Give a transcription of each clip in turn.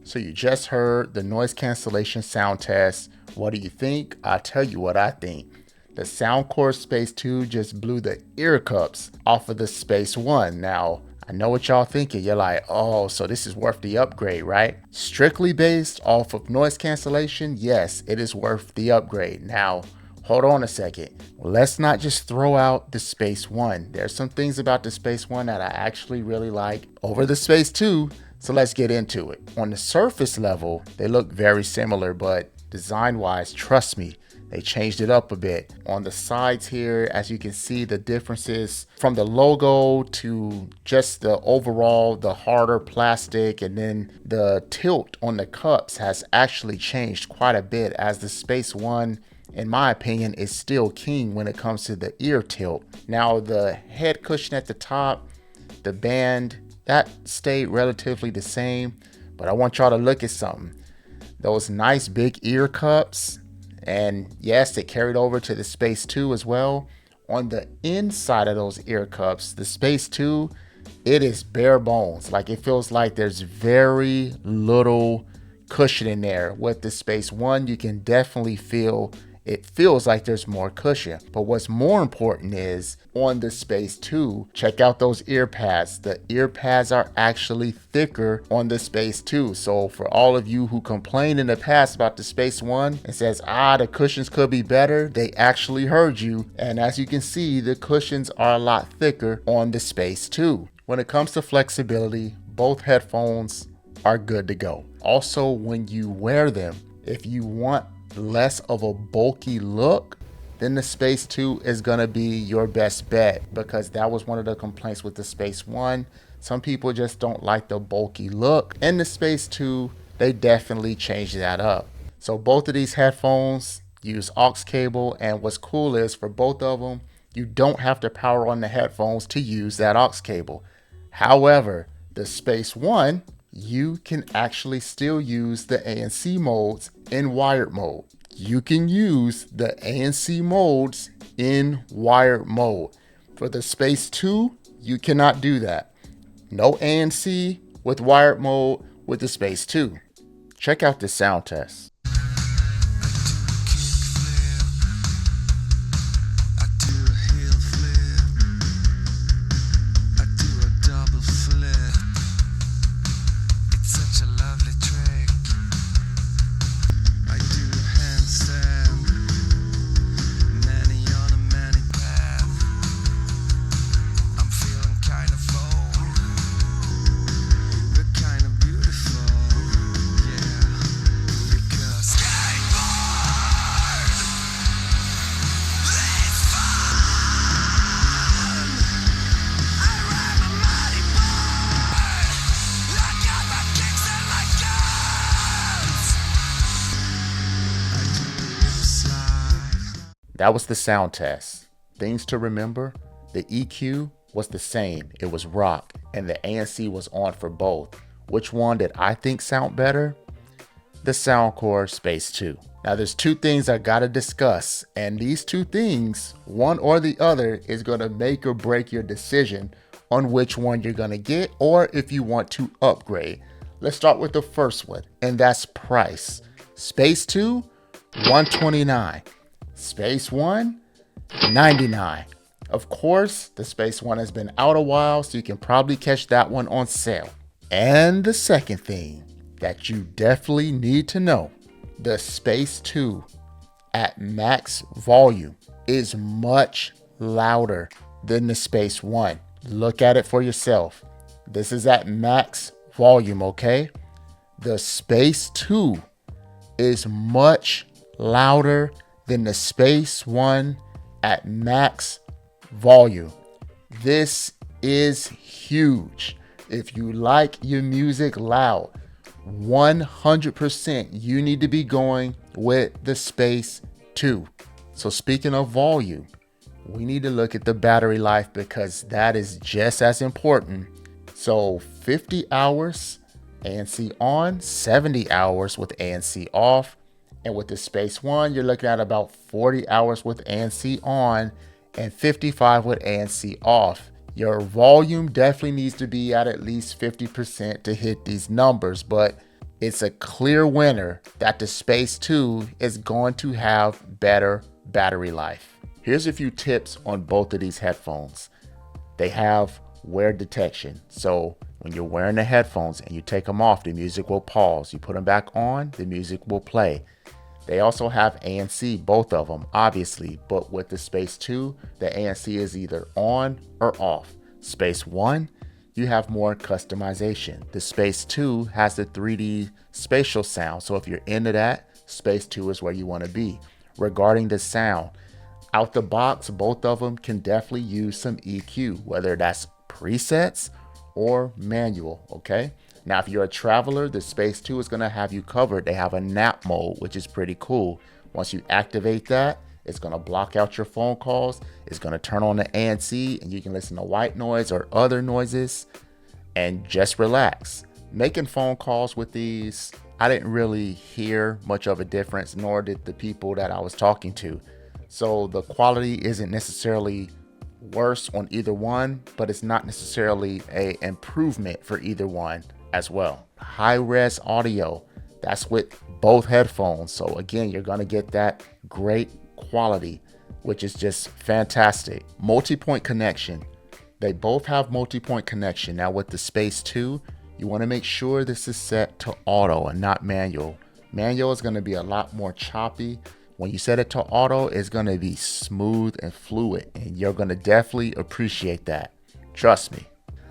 So you just heard the noise cancellation sound test. What do you think? I'll tell you what I think. The Soundcore Space 2 just blew the ear cups off of the Space One. Now, I know what y'all thinking. You're like, oh, so this is worth the upgrade, right? Strictly based off of noise cancellation, yes, it is worth the upgrade. Now, hold on a second. Let's not just throw out the Space One. There's some things about the Space One that I actually really like over the Space 2. So let's get into it. On the surface level, they look very similar, but design-wise, trust me, they changed it up a bit. On the sides here, as you can see, the differences from the logo to just the overall, the harder plastic, and then the tilt on the cups has actually changed quite a bit, as the Space One, in my opinion, is still king when it comes to the ear tilt. Now, the head cushion at the top, the band, that stayed relatively the same, but I want y'all to look at something. Those nice big ear cups, and yes, it carried over to the Space 2 as well. On the inside of those ear cups, the Space 2, it is bare bones. Like, it feels like there's very little cushion in there. With the Space One, you can definitely feel it feels like there's more cushion. But what's more important is on the Space 2, check out those ear pads. The ear pads are actually thicker on the Space 2. So for all of you who complained in the past about the Space One and says, the cushions could be better, they actually heard you. And as you can see, the cushions are a lot thicker on the Space 2. When it comes to flexibility, both headphones are good to go. Also, when you wear them, if you want less of a bulky look, then the Space 2 is gonna be your best bet, because that was one of the complaints with the Space One. Some people just don't like the bulky look. In the Space 2, they definitely changed that up. So both of these headphones use aux cable, and what's cool is for both of them, you don't have to power on the headphones to use that aux cable. However, the Space One, you can actually still use the ANC modes in wired mode. You can use the ANC modes in wired mode. For the Space 2, you cannot do that. No ANC with wired mode with the Space 2. Check out this sound test. That was the sound test. Things to remember: the EQ was the same, it was rock, and the ANC was on for both. Which one did I think sound better? The Soundcore Space 2. Now there's two things I gotta discuss, and these two things, one or the other, is gonna make or break your decision on which one you're gonna get, or if you want to upgrade. Let's start with the first one, and that's price. Space 2, $129. Space One, $99. Of course, the Space One has been out a while, so you can probably catch that one on sale. And the second thing that you definitely need to know, the Space 2 at max volume is much louder than the Space One. Look at it for yourself. This is at max volume, okay? The Space 2 is much louder than the Space One at max volume. This is huge. If you like your music loud, 100% you need to be going with the Space 2. So speaking of volume, we need to look at the battery life, because that is just as important. So 50 hours ANC on, 70 hours with ANC off. And with the Space One, you're looking at about 40 hours with ANC on and 55 with ANC off. Your volume definitely needs to be at least 50% to hit these numbers, but It's a clear winner that the Space 2 is going to have better battery life. Here's a few tips on both of these headphones. They have wear detection. So when you're wearing the headphones and you take them off, the music will pause. You put them back on, the music will play. They also have ANC, both of them, obviously, but with the Space 2, the ANC is either on or off. Space 1, you have more customization. The Space 2 has the 3D spatial sound, so if you're into that, Space 2 is where you want to be. Regarding the sound, out the box, both of them can definitely use some EQ, whether that's presets or manual, okay? Now, if you're a traveler, the Space 2 is going to have you covered. They have a nap mode, which is pretty cool. Once you activate that, it's going to block out your phone calls. It's going to turn on the ANC, and you can listen to white noise or other noises and just relax. Making phone calls with these, I didn't really hear much of a difference, nor did the people that I was talking to. So the quality isn't necessarily worse on either one, but it's not necessarily an improvement for either one as well. High res audio, that's with both headphones. So again, you're gonna get that great quality, which is just fantastic. Multi-point connection. They both have multi-point connection. Now with the Space 2, you wanna make sure this is set to auto and not manual. Manual is gonna be a lot more choppy. When you set it to auto, it's gonna be smooth and fluid, and you're gonna definitely appreciate that. Trust me.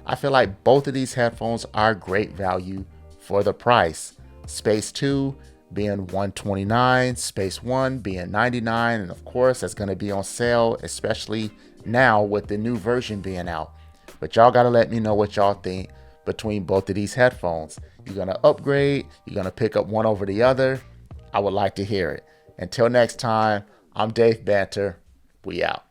I feel like both of these headphones are great value for the price. Space 2 being $129, Space 1 being $99, and of course that's gonna be on sale, especially now with the new version being out. But y'all gotta let me know what y'all think between both of these headphones. You're gonna upgrade, you're gonna pick up one over the other. I would like to hear it. Until next time, I'm Dave Banter. We out.